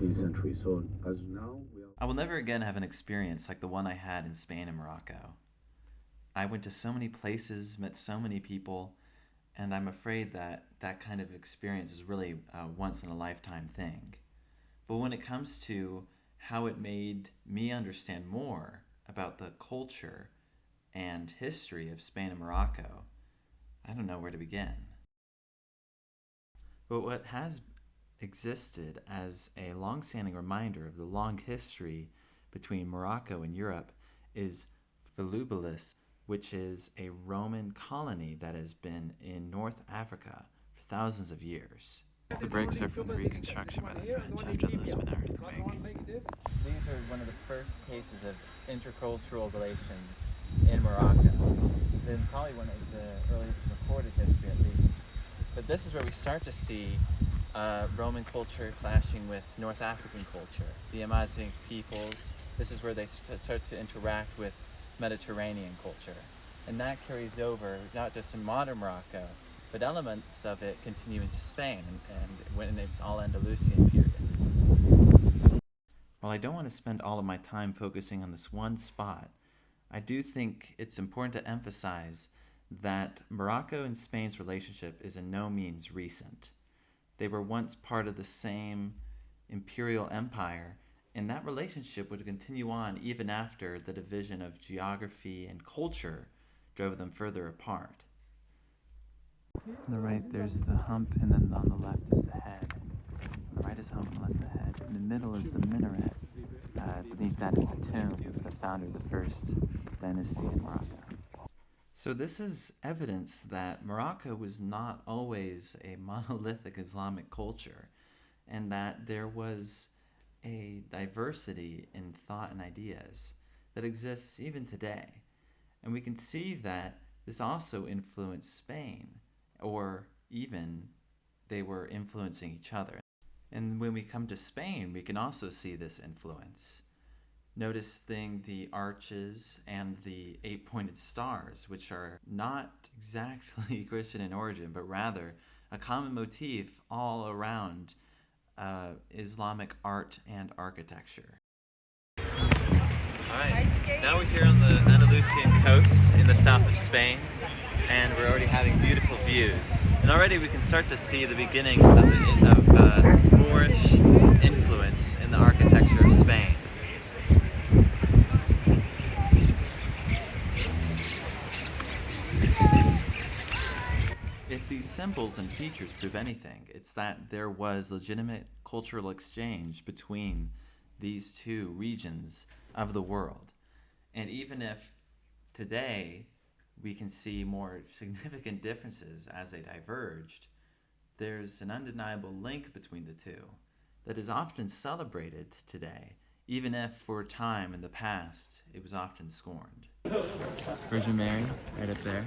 14th century. So as now we are. I will never again have an experience like the one I had in Spain and Morocco. I went to so many places, met so many people, and I'm afraid that that kind of experience is really a once-in-a-lifetime thing. But when it comes to how it made me understand more about the culture and history of Spain and Morocco, I don't know where to begin. But what has existed as a long-standing reminder of the long history between Morocco and Europe is Volubilis, which is a Roman colony that has been in North Africa for thousands of years. The breaks are from the reconstruction by the French after the Lisbon earthquake. These are one of the first cases of intercultural relations in Morocco. Then probably one of the earliest recorded history at least. But this is where we start to see Roman culture clashing with North African culture. The Amazigh peoples, this is where they start to interact with Mediterranean culture. And that carries over not just in modern Morocco, but elements of it continue into Spain and when it's all Andalusian period. While I don't want to spend all of my time focusing on this one spot, I do think it's important to emphasize that Morocco and Spain's relationship is in no means recent. They were once part of the same imperial empire, and that relationship would continue on even after the division of geography and culture drove them further apart. On the right there's the hump, and then on the left is the head. On the right is hump, on the left the head. In the middle is the minaret. Beneath that is the tomb of the founder of the first dynasty in Morocco. So this is evidence that Morocco was not always a monolithic Islamic culture, and that there was a diversity in thought and ideas that exists even today. And we can see that this also influenced Spain, or even they were influencing each other. And when we come to Spain, we can also see this influence. Noticing the arches and the 8-pointed stars, which are not exactly Christian in origin, but rather a common motif all around Islamic art and architecture. Alright, now we're here on the Andalusian coast in the south of Spain, and we're already having beautiful views. And already we can start to see the beginnings of Moorish influence in the architecture of Spain. If these symbols and features prove anything, it's that there was legitimate cultural exchange between these two regions of the world. And even if today we can see more significant differences as they diverged, there's an undeniable link between the two that is often celebrated today, even if for a time in the past it was often scorned. Virgin Mary, right up there.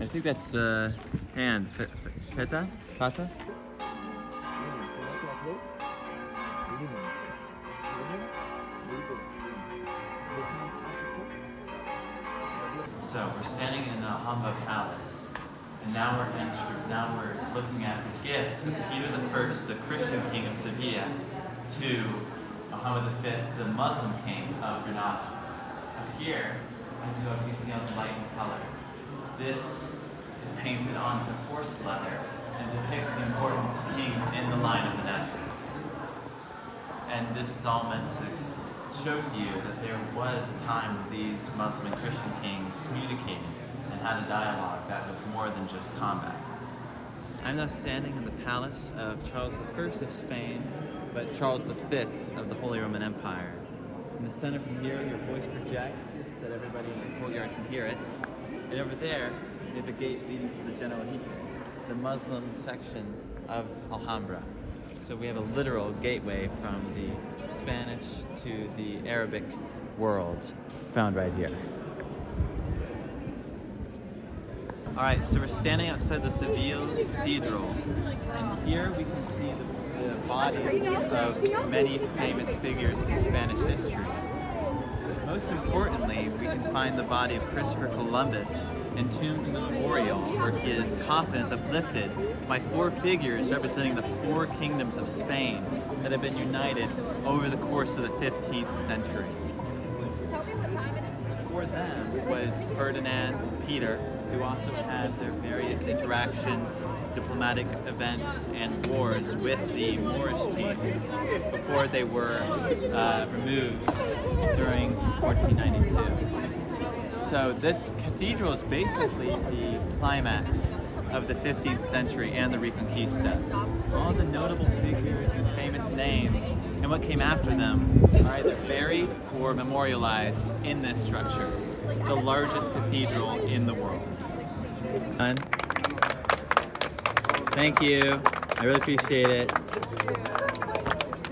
I think that's the hand. Peta? Pata? So we're standing in the Alhambra Palace, and now we're looking at the gift of Peter I, the Christian king of Sevilla, to Muhammad V, the Muslim king of Granada. Up here, as you can see on the light and color, this is painted onto horse leather and depicts the important kings in the line of the Nazarenes. And this is all meant to show to you that there was a time when these Muslim and Christian kings communicated and had a dialogue that was more than just combat. I'm now standing in the palace of Charles I of Spain, but Charles V of the Holy Roman Empire. In the center from here, your voice projects so that everybody in the courtyard can hear it. And over there, we have a gate leading to the General HIEU, the Muslim section of Alhambra. So we have a literal gateway from the Spanish to the Arabic world found right here. Alright, so we're standing outside the Seville Cathedral, and here we can see the bodies of many famous figures in Spanish history. Most importantly, we can find the body of Christopher Columbus, entombed in the memorial where his coffin is uplifted by 4 figures representing the 4 kingdoms of Spain that have been united over the course of the 15th century. Before them was Ferdinand and Peter, who also had their various interactions, diplomatic events, and wars with the Moorish kings before they were removed during 1492. So this cathedral is basically the climax of the 15th century and the Reconquista. All the notable figures and famous names and what came after them are either buried or memorialized in this structure, the largest cathedral in the world. Thank you. I really appreciate it.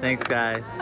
Thanks, guys.